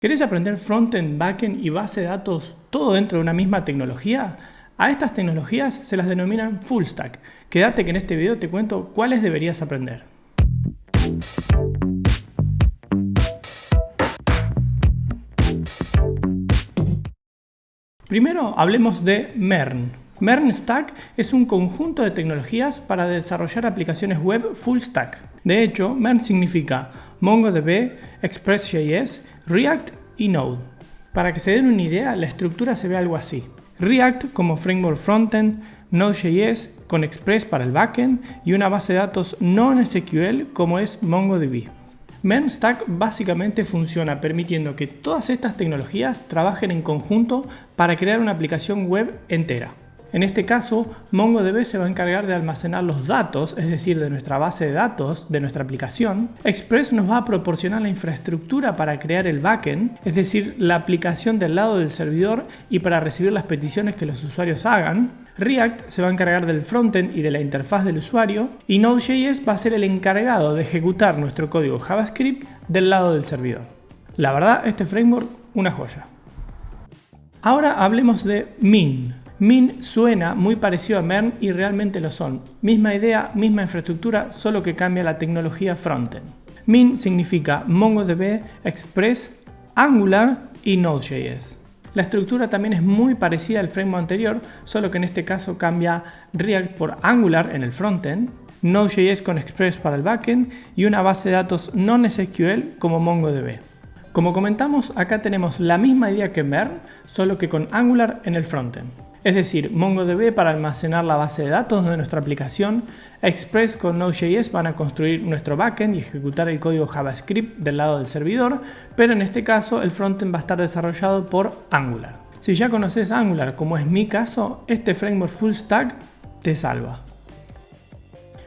¿Querés aprender frontend, backend y base de datos todo dentro de una misma tecnología? A estas tecnologías se las denominan full stack. Quédate que en este video te cuento cuáles deberías aprender. Primero hablemos de MERN. MERN Stack es un conjunto de tecnologías para desarrollar aplicaciones web full stack. De hecho, MERN significa MongoDB, Express.js, React y Node. Para que se den una idea, la estructura se ve algo así. React como framework frontend, Node.js con Express para el backend y una base de datos non-SQL como es MongoDB. MERN Stack básicamente funciona permitiendo que todas estas tecnologías trabajen en conjunto para crear una aplicación web entera. En este caso, MongoDB se va a encargar de almacenar los datos, es decir, de nuestra base de datos de nuestra aplicación. Express nos va a proporcionar la infraestructura para crear el backend, es decir, la aplicación del lado del servidor y para recibir las peticiones que los usuarios hagan. React se va a encargar del frontend y de la interfaz del usuario. Y Node.js va a ser el encargado de ejecutar nuestro código JavaScript del lado del servidor. La verdad, este framework, una joya. Ahora hablemos de Min. Min suena muy parecido a MERN y realmente lo son. Misma idea, misma infraestructura, solo que cambia la tecnología frontend. Min significa MongoDB, Express, Angular y Node.js. La estructura también es muy parecida al framework anterior, solo que en este caso cambia React por Angular en el frontend, Node.js con Express para el backend y una base de datos non-SQL como MongoDB. Como comentamos, acá tenemos la misma idea que MERN, solo que con Angular en el frontend. Es decir, MongoDB para almacenar la base de datos de nuestra aplicación, Express con Node.js van a construir nuestro backend y ejecutar el código JavaScript del lado del servidor, pero en este caso el frontend va a estar desarrollado por Angular. Si ya conoces Angular, como es mi caso, este framework full stack te salva.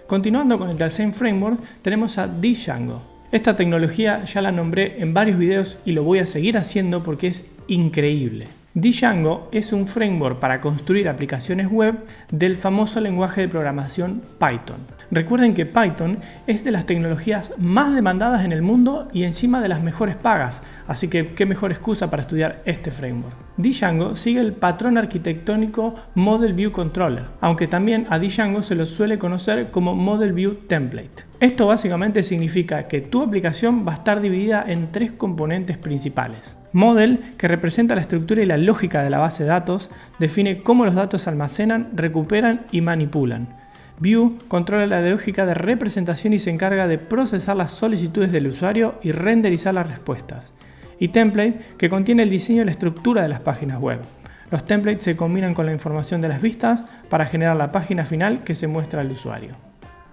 Continuando con el tercer framework, tenemos a Django. Esta tecnología ya la nombré en varios videos y lo voy a seguir haciendo porque es increíble. Django es un framework para construir aplicaciones web del famoso lenguaje de programación Python. Recuerden que Python es de las tecnologías más demandadas en el mundo y encima de las mejores pagas, así que qué mejor excusa para estudiar este framework. Django sigue el patrón arquitectónico Model View Controller, aunque también a Django se lo suele conocer como Model View Template. Esto básicamente significa que tu aplicación va a estar dividida en tres componentes principales. Model, que representa la estructura y la lógica de la base de datos, define cómo los datos se almacenan, recuperan y manipulan. View controla la lógica de representación y se encarga de procesar las solicitudes del usuario y renderizar las respuestas. Y Template, que contiene el diseño y la estructura de las páginas web. Los templates se combinan con la información de las vistas para generar la página final que se muestra al usuario.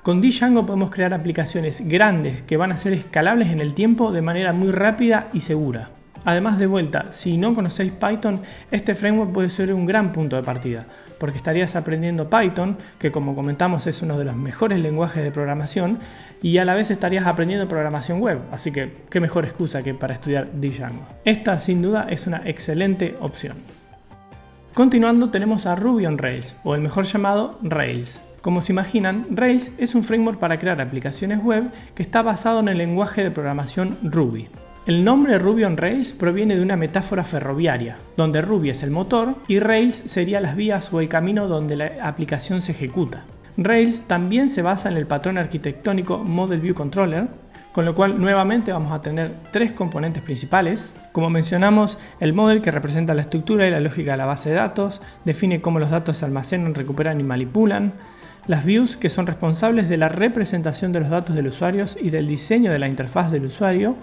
Con Django podemos crear aplicaciones grandes que van a ser escalables en el tiempo de manera muy rápida y segura. Además, de vuelta, si no conocéis Python, este framework puede ser un gran punto de partida, porque estarías aprendiendo Python, que como comentamos es uno de los mejores lenguajes de programación, y a la vez estarías aprendiendo programación web, así que qué mejor excusa que para estudiar Django. Esta sin duda es una excelente opción. Continuando tenemos a Ruby on Rails, o el mejor llamado Rails. Como se imaginan, Rails es un framework para crear aplicaciones web que está basado en el lenguaje de programación Ruby. El nombre Ruby on Rails proviene de una metáfora ferroviaria, donde Ruby es el motor y Rails sería las vías o el camino donde la aplicación se ejecuta. Rails también se basa en el patrón arquitectónico Model View Controller, con lo cual nuevamente vamos a tener tres componentes principales. Como mencionamos, el model, que representa la estructura y la lógica de la base de datos, define cómo los datos se almacenan, recuperan y manipulan. Las views, que son responsables de la representación de los datos del usuario y del diseño de la interfaz del usuario.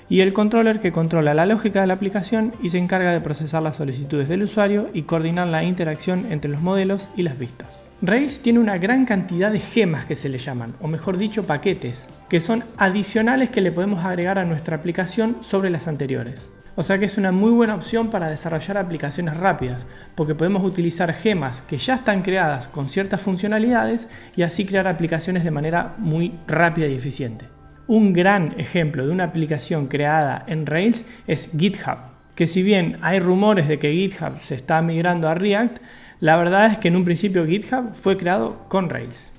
Y el controller, que controla la lógica de la aplicación y se encarga de procesar las solicitudes del usuario y coordinar la interacción entre los modelos y las vistas. Rails tiene una gran cantidad de gemas que se le llaman, o mejor dicho paquetes, que son adicionales que le podemos agregar a nuestra aplicación sobre las anteriores. O sea que es una muy buena opción para desarrollar aplicaciones rápidas, porque podemos utilizar gemas que ya están creadas con ciertas funcionalidades y así crear aplicaciones de manera muy rápida y eficiente. Un gran ejemplo de una aplicación creada en Rails es GitHub, que si bien hay rumores de que GitHub se está migrando a React, la verdad es que en un principio GitHub fue creado con Rails.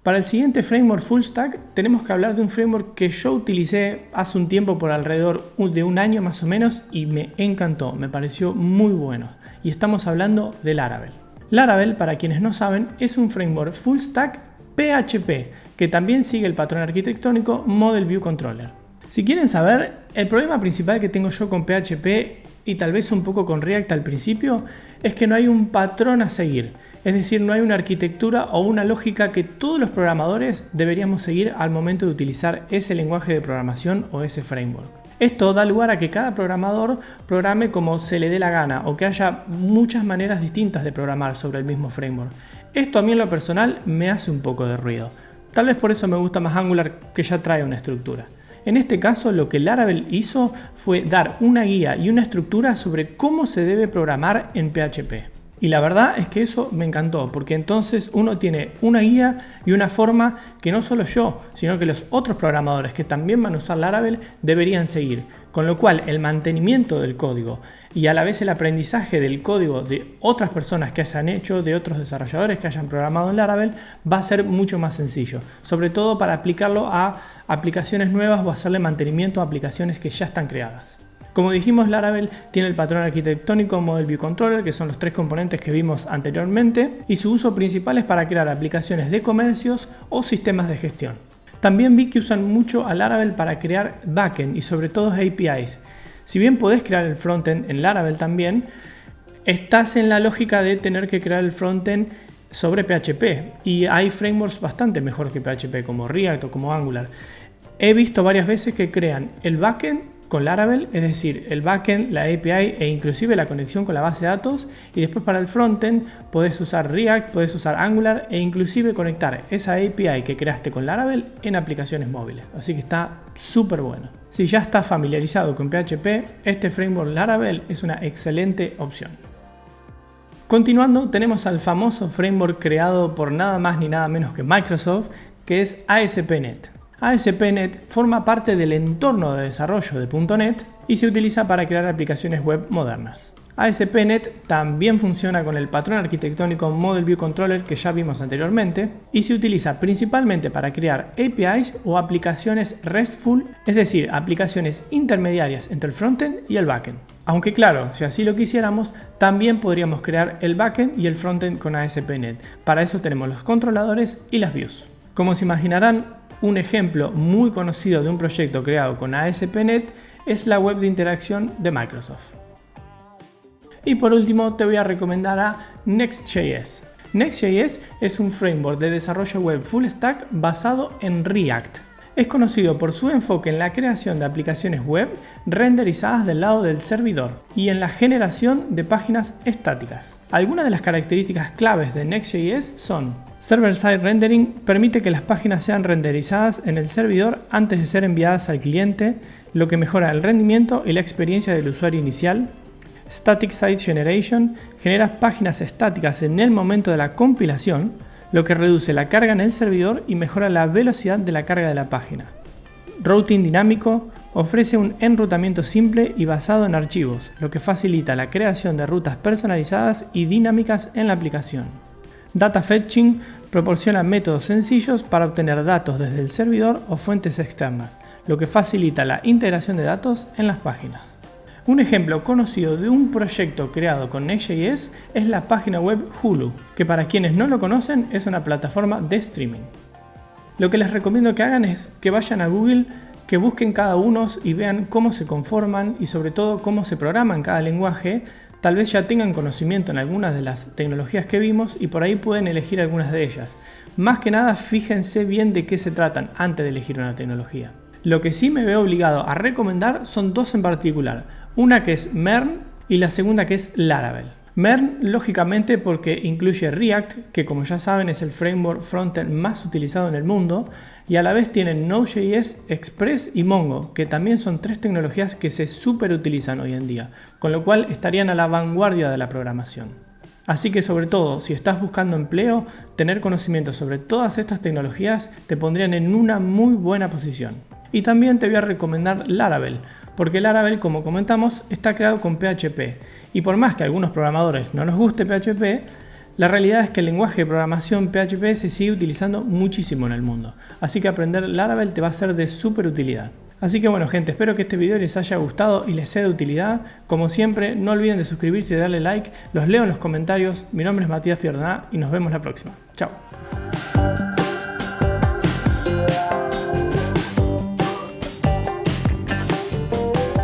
Para el siguiente framework full stack tenemos que hablar de un framework que yo utilicé hace un tiempo, por alrededor de un año más o menos, y me encantó, me pareció muy bueno. Y estamos hablando de Laravel. Laravel, para quienes no saben, es un framework full stack PHP que también sigue el patrón arquitectónico Model View Controller. Si quieren saber, el problema principal que tengo yo con PHP y tal vez un poco con React al principio es que no hay un patrón a seguir. Es decir, no hay una arquitectura o una lógica que todos los programadores deberíamos seguir al momento de utilizar ese lenguaje de programación o ese framework. Esto da lugar a que cada programador programe como se le dé la gana o que haya muchas maneras distintas de programar sobre el mismo framework. Esto a mí en lo personal me hace un poco de ruido. Tal vez por eso me gusta más Angular, que ya trae una estructura. En este caso, lo que Laravel hizo fue dar una guía y una estructura sobre cómo se debe programar en PHP. Y la verdad es que eso me encantó, porque entonces uno tiene una guía y una forma que no solo yo, sino que los otros programadores que también van a usar Laravel deberían seguir. Con lo cual el mantenimiento del código y a la vez el aprendizaje del código de otras personas que hayan hecho, de otros desarrolladores que hayan programado en Laravel, va a ser mucho más sencillo. Sobre todo para aplicarlo a aplicaciones nuevas o hacerle mantenimiento a aplicaciones que ya están creadas. Como dijimos, Laravel tiene el patrón arquitectónico Model View Controller, que son los tres componentes que vimos anteriormente, y su uso principal es para crear aplicaciones de comercios o sistemas de gestión. También vi que usan mucho a Laravel para crear backend y sobre todo APIs. Si bien podés crear el frontend en Laravel también, estás en la lógica de tener que crear el frontend sobre PHP, y hay frameworks bastante mejores que PHP como React o como Angular. He visto varias veces que crean el backend con Laravel, es decir, el backend, la API e inclusive la conexión con la base de datos, y después para el frontend podés usar React, podés usar Angular e inclusive conectar esa API que creaste con Laravel en aplicaciones móviles. Así que está súper bueno. Si ya estás familiarizado con PHP, este framework Laravel es una excelente opción. Continuando, tenemos al famoso framework creado por nada más ni nada menos que Microsoft, que es ASP.NET. ASP.NET forma parte del entorno de desarrollo de .NET y se utiliza para crear aplicaciones web modernas. ASP.NET también funciona con el patrón arquitectónico Model View Controller que ya vimos anteriormente y se utiliza principalmente para crear APIs o aplicaciones RESTful, es decir, aplicaciones intermediarias entre el frontend y el backend. Aunque claro, si así lo quisiéramos, también podríamos crear el backend y el frontend con ASP.NET. Para eso tenemos los controladores y las views. Como se imaginarán, un ejemplo muy conocido de un proyecto creado con ASP.NET es la web de interacción de Microsoft. Y por último te voy a recomendar a Next.js. Next.js es un framework de desarrollo web full stack basado en React. Es conocido por su enfoque en la creación de aplicaciones web renderizadas del lado del servidor y en la generación de páginas estáticas. Algunas de las características claves de Next.js son: Server-side rendering permite que las páginas sean renderizadas en el servidor antes de ser enviadas al cliente, lo que mejora el rendimiento y la experiencia del usuario inicial. Static Site Generation genera páginas estáticas en el momento de la compilación, lo que reduce la carga en el servidor y mejora la velocidad de la carga de la página. Routing dinámico ofrece un enrutamiento simple y basado en archivos, lo que facilita la creación de rutas personalizadas y dinámicas en la aplicación. Data Fetching proporciona métodos sencillos para obtener datos desde el servidor o fuentes externas, lo que facilita la integración de datos en las páginas. Un ejemplo conocido de un proyecto creado con Next.js es la página web Hulu, que para quienes no lo conocen es una plataforma de streaming. Lo que les recomiendo que hagan es que vayan a Google, que busquen cada uno y vean cómo se conforman y sobre todo cómo se programan cada lenguaje. Tal vez ya tengan conocimiento en algunas de las tecnologías que vimos y por ahí pueden elegir algunas de ellas. Más que nada, fíjense bien de qué se tratan antes de elegir una tecnología. Lo que sí me veo obligado a recomendar son dos en particular. Una que es Mern y la segunda que es Laravel. Mern, lógicamente, porque incluye React, que como ya saben es el framework frontend más utilizado en el mundo, y a la vez tienen Node.js, Express y Mongo, que también son tres tecnologías que se súper utilizan hoy en día, con lo cual estarían a la vanguardia de la programación. Así que sobre todo, si estás buscando empleo, tener conocimiento sobre todas estas tecnologías te pondrían en una muy buena posición. Y también te voy a recomendar Laravel, porque Laravel, como comentamos, está creado con PHP. Y por más que a algunos programadores no nos guste PHP, La realidad es que el lenguaje de programación PHP se sigue utilizando muchísimo en el mundo, así que aprender Laravel te va a ser de súper utilidad. Así que bueno gente, espero que este video les haya gustado y les sea de utilidad. Como siempre, no olviden de suscribirse y darle like, los leo en los comentarios. Mi nombre es Matías Piordaná y nos vemos la próxima. Chao.